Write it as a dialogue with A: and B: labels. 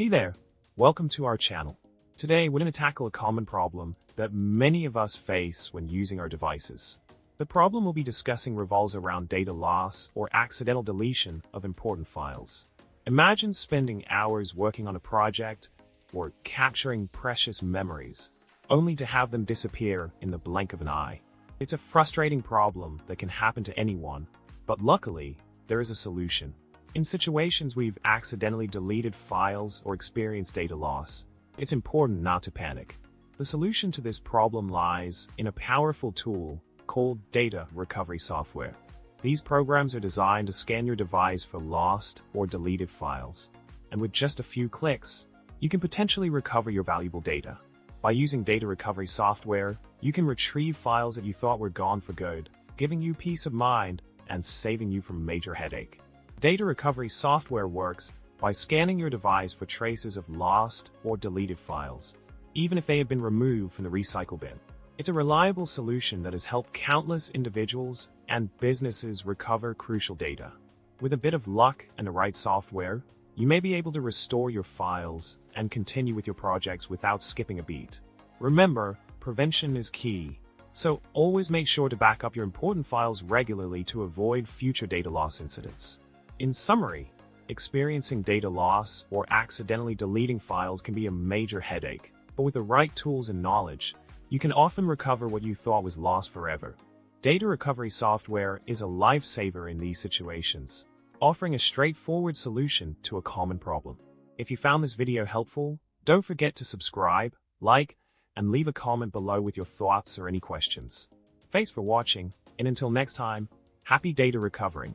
A: Hey there, welcome to our channel. Today we're going to tackle a common problem that many of us face when using our devices. The problem we'll be discussing revolves around data loss or accidental deletion of important files. Imagine spending hours working on a project or capturing precious memories, only to have them disappear in the blink of an eye. It's a frustrating problem that can happen to anyone, but luckily, there is a solution. In situations where you've accidentally deleted files or experienced data loss, it's important not to panic. The solution to this problem lies in a powerful tool called data recovery software. These programs are designed to scan your device for lost or deleted files, and with just a few clicks, you can potentially recover your valuable data. By using data recovery software, you can retrieve files that you thought were gone for good, giving you peace of mind and saving you from a major headache. Data recovery software works by scanning your device for traces of lost or deleted files, even if they have been removed from the recycle bin. It's a reliable solution that has helped countless individuals and businesses recover crucial data. With a bit of luck and the right software, you may be able to restore your files and continue with your projects without skipping a beat. Remember, prevention is key, so always make sure to back up your important files regularly to avoid future data loss incidents. In summary, experiencing data loss or accidentally deleting files can be a major headache, but with the right tools and knowledge, you can often recover what you thought was lost forever. Data recovery software is a lifesaver in these situations, offering a straightforward solution to a common problem. If you found this video helpful, don't forget to subscribe, like, and leave a comment below with your thoughts or any questions. Thanks for watching, and until next time, happy data recovering.